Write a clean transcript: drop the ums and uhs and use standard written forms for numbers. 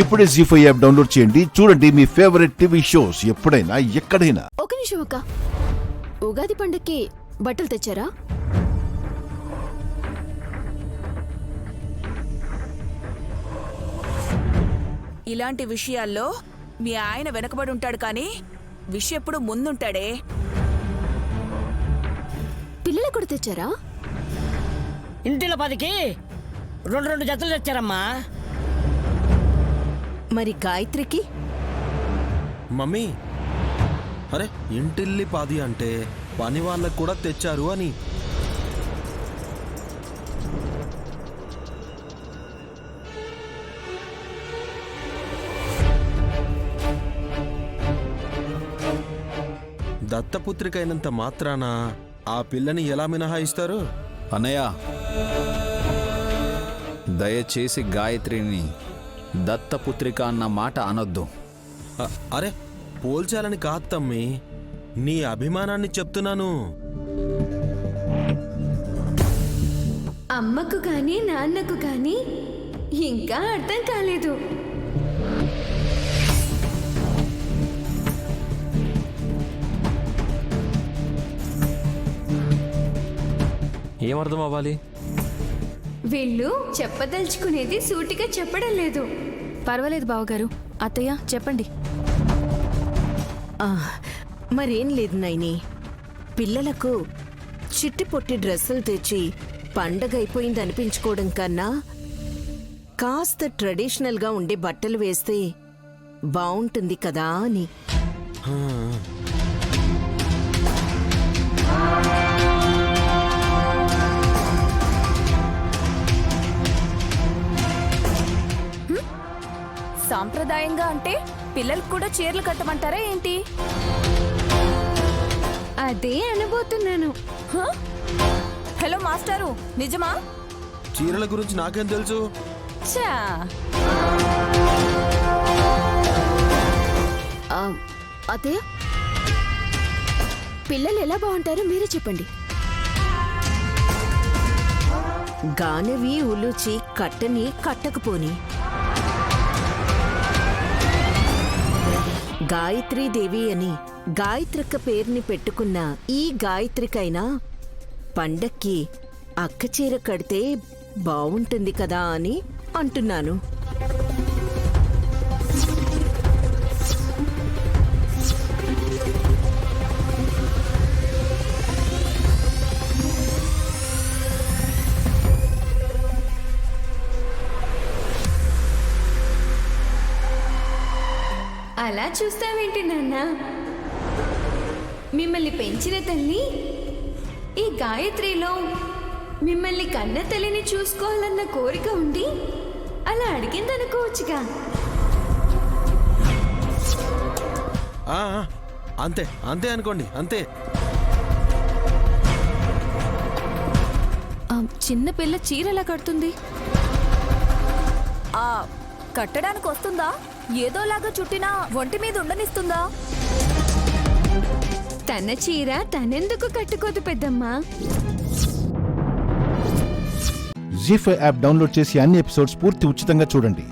ఇప్పుడే జీ5 app download చేయండి. చూడండి మీ ఫేవరెట్ టీవీ షోస్ ఎప్పుడైనా ఎక్కడైనా. ఒక నిమిషం అక్క, ఉగాది పండక్కి బట్టలు తెచ్చారా? ఇలాంటి విషయాల్లో మీ ఆయన వెనకబడి ఉంటాడు కానీ విషయం ఎప్పుడు ముందుంటాడే. పిల్లలకు కూడా తెచ్చారా? ఇంటిలో 10కి రెండు జతలు తెచ్చారమ్మా. మరి గాయత్రికి? మమ్మీ, అరే ఇంటిల్లి 10 అంటే పని వాళ్ళకు కూడా తెచ్చారు అని. దత్తపుత్రికైనంత మాత్రాన ఆ పిల్లని ఎలా మినహాయిస్తారు? అన్నయ్య, దయచేసి గాయత్రిని దత్తపుత్రిక అన్న మాట అనొద్దు. అరే పోల్చాలని కాదు తమ్మి, నీ అభిమానాన్ని చెప్తున్నాను. అమ్మకు కానీ నాన్నకు కానీ ఇంకా అర్థం కాలేదు. ఏమర్థం అవ్వాలి? వీళ్ళు చెప్పదలుచుకునేది సూటిగా చెప్పడం లేదు. పర్వాలేదు బావగారు. అత్తయ్య చెప్పండి. మరేం లేదు నైని, పిల్లలకు చిట్టి పొట్టి డ్రెస్సులు తెచ్చి పండగ అయిపోయింది అనిపించుకోవడం కన్నా కాస్త ట్రెడిషనల్గా ఉండే బట్టలు వేస్తే బావుంటుంది కదా అని. సాంప్రదాయంగా అంటే పిల్లలకు కూడా చీరలు కట్టమంటారా ఏంటి? అదే అనబోతున్నాను. హలో మాస్టారు, నిజమా? చీరల గురించి నాకేం తెలుసు? చా అత్తయ్య, పిల్లలు ఎలా బాగుంటారో మీరే చెప్పండి. గానవి ఉలూచి కట్టని కట్టకపోని, గాయత్రీదేవి అని గాయత్రక్క పేరుని పెట్టుకున్న ఈ గాయత్రికైనా పండక్కి అక్క చీర కడితే బావుంటుంది కదా అని అంటున్నాను. అలా చూస్తావేంటి నాన్న? మిమ్మల్ని పెంచిన తల్లి ఈ గాయత్రిలో మిమ్మల్ని కన్న తల్లిని చూసుకోవాలన్న కోరిక ఉండి అలా అడిగిందనుకోవచ్చుగా. అంతే అంతే అనుకోండి, అంతే. చిన్న పిల్ల చీర ఎలా కడుతుంది? కట్టడానికి వస్తుందా? ఏదోలాగా చుట్టినా ఒంటి మీద ఉండనిస్తుందా? తన చీర తనెందుకు కట్టుకోదు పెద్దమ్మా? జీ5 యాప్ డౌన్లోడ్ చేసి అన్ని ఎపిసోడ్స్ పూర్తి ఉచితంగా చూడండి.